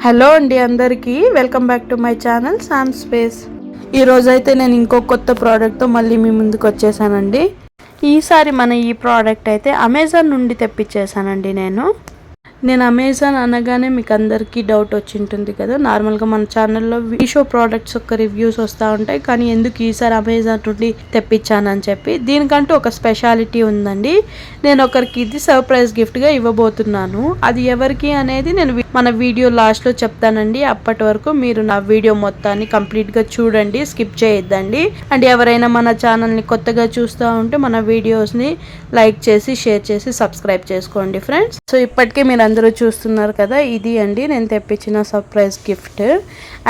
Hello అండి అందరికీ welcome back to my channel Sam space. ఈరోజు అయితే నేను ఇంకో కొత్త ప్రోడక్ట్తో మళ్ళీ మీ ముందుకు వచ్చేసానండి. ఈసారి మన ఈ ప్రోడక్ట్ అయితే అమెజాన్ నుండి తెప్పించేసానండి. నేను అమెజాన్ అనగానే మీకు అందరికీ డౌట్ వచ్చి ఉంటుంది కదా. నార్మల్గా మన ఛానల్లో మీషో ప్రోడక్ట్స్ యొక్క రివ్యూస్ వస్తూ ఉంటాయి, కానీ ఎందుకు ఈసారి అమెజాన్ నుండి తెప్పించానని చెప్పి. దీనికంటూ ఒక స్పెషాలిటీ ఉందండి. నేను ఒకరికి ఇది సర్ప్రైజ్ గిఫ్ట్గా ఇవ్వబోతున్నాను. అది ఎవరికి అనేది నేను మన వీడియో లాస్ట్లో చెప్తానండి. అప్పటి వరకు మీరు నా వీడియో మొత్తాన్ని కంప్లీట్గా చూడండి, స్కిప్ చేయొద్దండి. అండ్ ఎవరైనా మన ఛానల్ని కొత్తగా చూస్తూ ఉంటే మన వీడియోస్ని లైక్ చేసి షేర్ చేసి సబ్స్క్రైబ్ చేసుకోండి ఫ్రెండ్స్. సో ఇప్పటికే మీరు అందరూ చూస్తున్నారు కదా, ఇది అండి నేను తెప్పించిన సర్ప్రైజ్ గిఫ్ట్.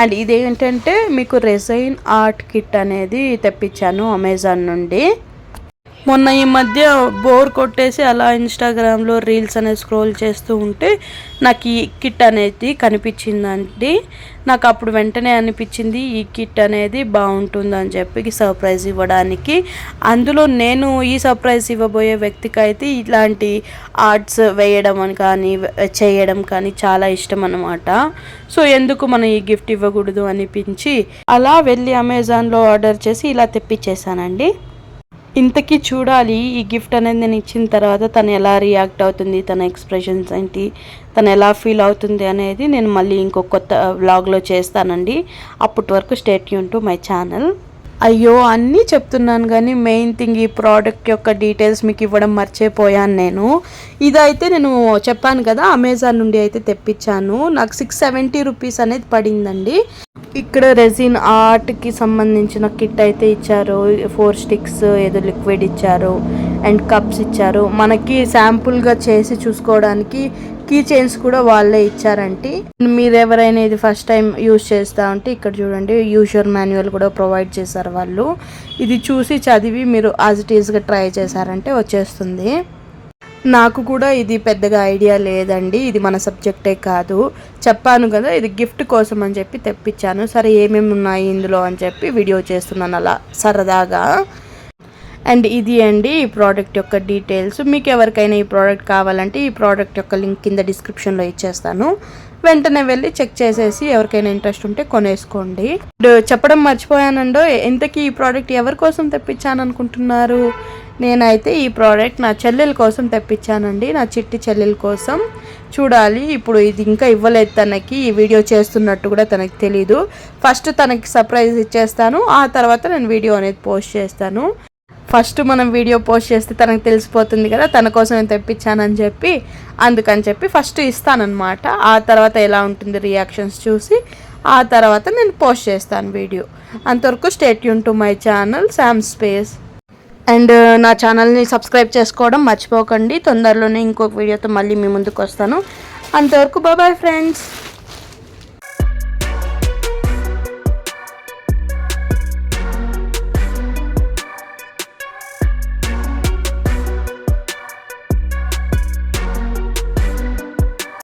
అండ్ ఇదేంటంటే మీకు రెజైన్ ఆర్ట్ కిట్ అనేది తెప్పించాను అమెజాన్ నుండి. మొన్న ఈ మధ్య బోర్ కొట్టేసి అలా ఇన్స్టాగ్రామ్లో రీల్స్ అనేది స్క్రోల్ చేస్తూ ఉంటే నాకు ఈ కిట్ అనేది కనిపించిందండి. నాకు అప్పుడు వెంటనే అనిపించింది ఈ కిట్ అనేది బాగుంటుందని చెప్పి సర్ప్రైజ్ ఇవ్వడానికి. అందులో నేను ఈ సర్ప్రైజ్ ఇవ్వబోయే వ్యక్తికి అయితే ఇలాంటి ఆర్ట్స్ వేయడం అని కానీ చేయడం కానీ చాలా ఇష్టం అన్నమాట. సో ఎందుకు మనం ఈ గిఫ్ట్ ఇవ్వకూడదు అనిపించి అలా వెళ్ళి అమెజాన్లో ఆర్డర్ చేసి ఇలా తెప్పించేసానండి. ఇంతకీ చూడాలి ఈ గిఫ్ట్ అనేది నేను ఇచ్చిన తర్వాత తను ఎలా రియాక్ట్ అవుతుంది, తన ఎక్స్ప్రెషన్స్ ఏంటి, తను ఎలా ఫీల్ అవుతుంది అనేది నేను మళ్ళీ ఇంకో కొత్త వ్లాగ్లో చేస్తానండి. అప్పటి వరకు stay tune to my channel. అయ్యో అన్నీ చెప్తున్నాను కానీ మెయిన్ థింగ్ ఈ ప్రోడక్ట్ యొక్క డీటెయిల్స్ మీకు ఇవ్వడం మర్చిపోయాను నేను. ఇదైతే నేను చెప్పాను కదా అమెజాన్ నుండి అయితే తెప్పించాను. నాకు 670 రూపీస్ అనేది పడిందండి. ఇక్కడ రెజిన్ ఆర్ట్కి సంబంధించిన కిట్ అయితే ఇచ్చారు. 4 స్టిక్స్ ఏదో లిక్విడ్ ఇచ్చారు అండ్ కప్స్ ఇచ్చారు. మనకి శాంపుల్గా చేసి చూసుకోవడానికి కీ చైన్స్ కూడా వాళ్ళే ఇచ్చారంటే. మీరు ఎవరైనా ఇది ఫస్ట్ టైం యూజ్ చేస్తూ ఉంటే ఇక్కడ చూడండి యూజర్ మాన్యువల్ కూడా ప్రొవైడ్ చేశారు వాళ్ళు. ఇది చూసి చదివి మీరు యాజ్ ఇట్ ఈస్గా ట్రై చేశారంటే వచ్చేస్తుంది. నాకు కూడా ఇది పెద్దగా ఐడియా లేదండి, ఇది మన సబ్జెక్టే కాదు. చెప్పాను కదా ఇది గిఫ్ట్ కోసం అని చెప్పి తెప్పించాను. సరే ఏమేమి ఉన్నాయి ఇందులో అని చెప్పి వీడియో చేస్తున్నాను అలా సరదాగా. అండ్ ఇది అండి ఈ ప్రోడక్ట్ యొక్క డీటెయిల్స్. మీకు ఎవరికైనా ఈ ప్రోడక్ట్ కావాలంటే ఈ ప్రోడక్ట్ యొక్క లింక్ కింద డిస్క్రిప్షన్లో ఇచ్చేస్తాను. వెంటనే వెళ్ళి చెక్ చేసేసి ఎవరికైనా ఇంట్రెస్ట్ ఉంటే కొనేసుకోండి. చెప్పడం మర్చిపోయానండో, ఇంతకీ ఈ ప్రోడక్ట్ ఎవరి కోసం తెప్పించాను అనుకుంటున్నారు? నేనైతే ఈ ప్రోడక్ట్ నా చెల్లెల కోసం తెప్పించానండి, నా చిట్టి చెల్లెల కోసం. చూడాలి ఇప్పుడు ఇది ఇంకా ఇవ్వలేదు తనకి, ఈ వీడియో చేస్తున్నట్టు కూడా తనకి తెలీదు. ఫస్ట్ తనకి సర్ప్రైజ్ ఇచ్చేస్తాను, ఆ తర్వాత నేను వీడియో అనేది పోస్ట్ చేస్తాను. ఫస్ట్ మనం వీడియో పోస్ట్ చేస్తే తనకు తెలిసిపోతుంది కదా తన కోసం నేను తెప్పించానని చెప్పి. అందుకని చెప్పి ఫస్ట్ ఇస్తానన్నమాట. ఆ తర్వాత ఎలా ఉంటుంది రియాక్షన్స్ చూసి ఆ తర్వాత నేను పోస్ట్ చేస్తాను వీడియో. అంతవరకు stay tune to my channel Sam space. And నా ఛానల్ని సబ్స్క్రైబ్ చేసుకోవడం మర్చిపోకండి. తొందరలోనే ఇంకొక వీడియోతో మళ్ళీ మీ ముందుకు వస్తాను. అంతవరకు బాయ్ ఫ్రెండ్స్.